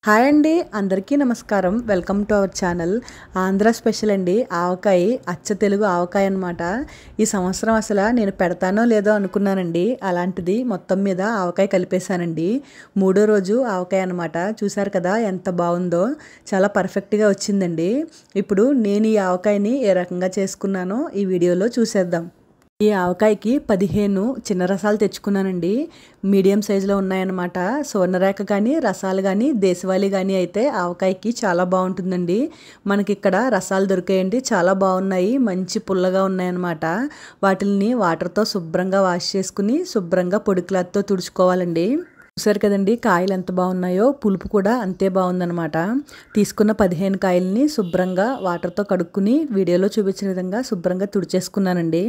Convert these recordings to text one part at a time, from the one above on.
Hi అండి, అందరికీ నమస్కారం. Welcome to our channel. Andhra special అండి ఆవకాయ, అచ్చ తెలుగు ఆవకాయ అనమాట. ఈ సంవత్సరం అసలు నేను పెడతానో లేదో అనుకున్నానండి. అలాంటిది మొత్తం మీద ఆవకాయ కలిపేశానండి. మూడో రోజు ఆవకాయ అనమాట. చూసారు కదా ఎంత బాగుందో, చాలా పర్ఫెక్ట్గా వచ్చిందండి. ఇప్పుడు నేను ఈ ఆవకాయని ఏ రకంగా చేసుకున్నానో ఈ వీడియోలో చూసేద్దాం. ఈ ఆవకాయకి 15 చిన్న రసాలు తెచ్చుకున్నానండి. మీడియం సైజులో ఉన్నాయన్నమాట. స్వర్ణరేఖ కానీ, రసాలు కానీ, దేశవాళీ కానీ అయితే ఆవకాయకి చాలా బాగుంటుందండి. మనకి ఇక్కడ రసాలు దొరికాయండి, చాలా బాగున్నాయి, మంచి పుల్లగా ఉన్నాయన్నమాట. వాటిని వాటర్తో శుభ్రంగా వాష్ చేసుకుని శుభ్రంగా పొడి క్లాత్తో తుడుచుకోవాలండి. చూసారు కదండి కాయలు ఎంత బాగున్నాయో, పులుపు కూడా అంతే బాగుందన్నమాట. తీసుకున్న 15 కాయలని శుభ్రంగా వాటర్తో కడుక్కుని వీడియోలో చూపించిన విధంగా శుభ్రంగా తుడిచేసుకున్నానండి.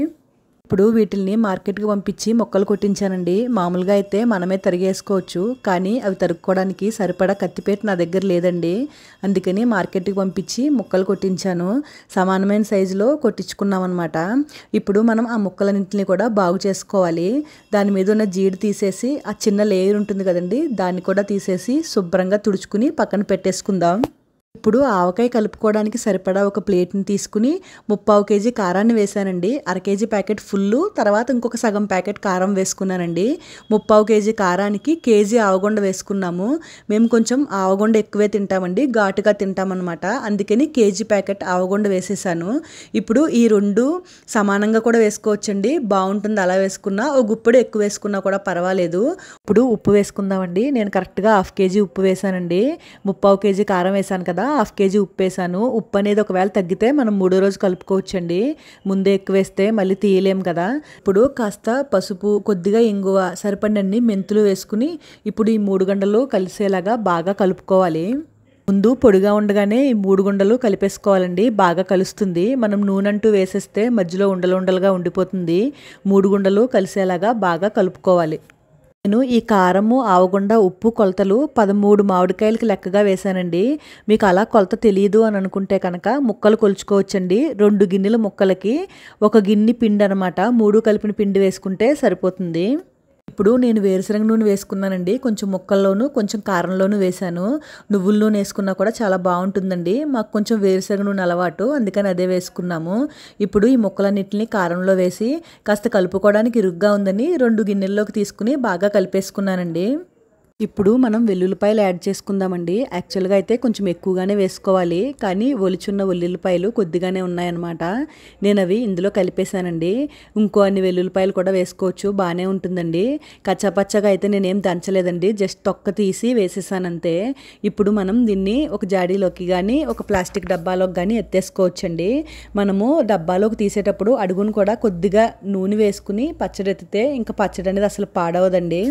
ఇప్పుడు వీటిల్ని మార్కెట్కి పంపించి మొక్కలు కొట్టించానండి. మామూలుగా అయితే మనమే తరిగేసుకోవచ్చు, కానీ అవి తరుక్కోవడానికి సరిపడా కత్తిపేట నా దగ్గర లేదండి. అందుకని మార్కెట్కి పంపించి మొక్కలు కొట్టించాను. సమానమైన సైజులో కొట్టించుకున్నాం అనమాట. ఇప్పుడు మనం ఆ ముక్కలన్నింటినీ కూడా బాగు చేసుకోవాలి. దాని మీద ఉన్న జీడి తీసేసి ఆ చిన్న లేయర్ ఉంటుంది కదండి, దాన్ని కూడా తీసేసి శుభ్రంగా తుడుచుకుని పక్కన పెట్టేసుకుందాం. ఇప్పుడు ఆవకాయ కలుపుకోవడానికి సరిపడా ఒక ప్లేట్ని తీసుకుని 3/4 కేజీ కారాన్ని వేసానండి. 1/2 కేజీ ప్యాకెట్ ఫుల్లు, తర్వాత ఇంకొక సగం ప్యాకెట్ కారం వేసుకున్నానండి. 3/4 కేజీ కారానికి కేజీ ఆవగొండ వేసుకున్నాము. మేము కొంచెం ఆవగొండ ఎక్కువే తింటామండి, ఘాటుగా తింటామన్నమాట. అందుకని కేజీ ప్యాకెట్ ఆవగొండ వేసేసాను. ఇప్పుడు ఈ రెండు సమానంగా కూడా వేసుకోవచ్చండి, బాగుంటుంది అలా వేసుకున్నా. ఓ గుప్పెడు ఎక్కువ వేసుకున్నా కూడా పర్వాలేదు. ఇప్పుడు ఉప్పు వేసుకుందామండి. నేను కరెక్ట్గా 1/2 కేజీ ఉప్పు వేసానండి. 3/4 కేజీ కారం వేసాను కదా, 1/2 కేజీ ఉప్పు వేసాను. ఉప్పు అనేది ఒకవేళ తగ్గితే మనం మూడో రోజు కలుపుకోవచ్చండి. ముందే ఎక్కువ వేస్తే మళ్ళీ తీయలేం కదా. ఇప్పుడు కాస్త పసుపు, కొద్దిగా ఇంగువ, సరిపడినన్ని మెంతులు వేసుకుని ఇప్పుడు ఈ 3 గంటలు కలిసేలాగా బాగా కలుపుకోవాలి. ముందు పొడిగా ఉండగానే ఈ 3 గుండలు కలిపేసుకోవాలండి, బాగా కలుస్తుంది. మనం నూనె అంటూ వేసేస్తే మధ్యలో ఉండలుగా ఉండిపోతుంది. 3 గుండలు కలిసేలాగా బాగా కలుపుకోవాలి. నేను ఈ కారము, ఆవగుండ, ఉప్పు కొలతలు 13 మామిడికాయలకి లెక్కగా వేసానండి. మీకు అలా కొలత తెలియదు అని అనుకుంటే కనుక ముక్కలు కొలుచుకోవచ్చండి. 2 గిన్నెల ముక్కలకి 1 గిన్నె పిండి అనమాట. 3 కలిపిన పిండి వేసుకుంటే సరిపోతుంది. ఇప్పుడు నేను వేరుశనగ నూనె వేసుకున్నానండి. కొంచెం ముక్కల్లోనూ కొంచెం కారంలోనూ వేసాను. నువ్వుల నూనె వేసుకున్నా కూడా చాలా బాగుంటుందండి. మాకు కొంచెం వేరుశనగ నూనె అలవాటు, అందుకని అదే వేసుకున్నాము. ఇప్పుడు ఈ ముక్కలన్నింటినీ కారంలో వేసి కాస్త కలుపుకోవడానికి ఇరుగ్గా ఉందని 2 గిన్నెల్లోకి తీసుకుని బాగా కలిపేసుకున్నానండి. ఇప్పుడు మనం వెల్లుల్లిపాయలు యాడ్ చేసుకుందామండి. యాక్చువల్గా అయితే కొంచెం ఎక్కువగానే వేసుకోవాలి, కానీ ఒలిచున్న వెల్లుల్లిపాయలు కొద్దిగానే ఉన్నాయన్నమాట. నేను అవి ఇందులో కలిపేశానండి. ఇంకో అన్ని వెల్లుల్లిపాయలు కూడా వేసుకోవచ్చు, బాగానే ఉంటుందండి. కచ్చాపచ్చగా అయితే నేనేం దంచలేదండి, జస్ట్ తొక్క తీసి వేసేసానంతే. ఇప్పుడు మనం దీన్ని ఒక జాడీలోకి కానీ ఒక ప్లాస్టిక్ డబ్బాలోకి కానీ ఎత్తేసుకోవచ్చండి. మనము డబ్బాలోకి తీసేటప్పుడు అడుగును కూడా కొద్దిగా నూనె వేసుకుని పచ్చడి ఎత్తితే ఇంకా పచ్చడి అనేది అసలు పాడవదండి.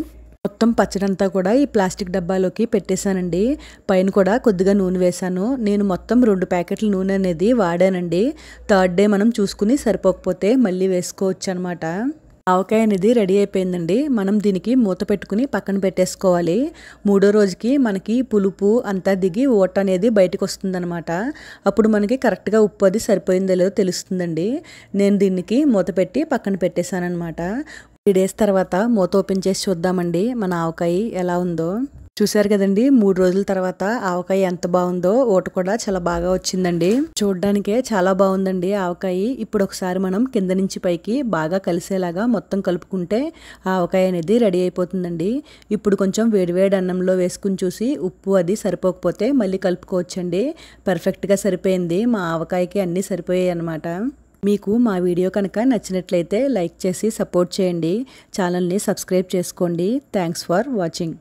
మొత్తం పచ్చడంతా కూడా ఈ ప్లాస్టిక్ డబ్బాలోకి పెట్టేశానండి. పైన కూడా కొద్దిగా నూనె వేశాను. నేను మొత్తం 2 ప్యాకెట్ల నూనె అనేది వాడానండి. 3rd డే మనం చూసుకుని సరిపోకపోతే మళ్ళీ వేసుకోవచ్చు అనమాట. ఆవకాయ అనేది రెడీ అయిపోయిందండి. మనం దీనికి మూత పెట్టుకుని పక్కన పెట్టేసుకోవాలి. 3వ రోజుకి మనకి పులుపు అంతా దిగి ఓట అనేది బయటకు వస్తుందన్నమాట. అప్పుడు మనకి కరెక్ట్గా ఉప్పు అది సరిపోయిందో లేదో తెలుస్తుందండి. నేను దీనికి మూత పెట్టి పక్కన పెట్టేశానమాట. 3 డేస్ తర్వాత మూత ఓపెన్ చేసి చూద్దామండి మన ఆవకాయ ఎలా ఉందో. చూసారు కదండి 3 రోజుల తర్వాత ఆవకాయ ఎంత బాగుందో. ఓట కూడా చాలా బాగా వచ్చిందండి. చూడడానికే చాలా బాగుందండి ఆవకాయ. ఇప్పుడు ఒకసారి మనం కింద నుంచి పైకి బాగా కలిసేలాగా మొత్తం కలుపుకుంటే ఆవకాయ అనేది రెడీ అయిపోతుందండి. ఇప్పుడు కొంచెం వేడివేడి అన్నంలో వేసుకుని చూసి ఉప్పు అది సరిపోకపోతే మళ్ళీ కలుపుకోవచ్చండి. పర్ఫెక్ట్గా సరిపోయింది. మా ఆవకాయకి అన్నీ సరిపోయాయి అన్నమాట. మీకు మా వీడియో కనుక నచ్చినట్లయితే లైక్ చేసి సపోర్ట్ చేయండి. ఛానల్ని సబ్స్క్రైబ్ చేసుకోండి. Thanks for watching.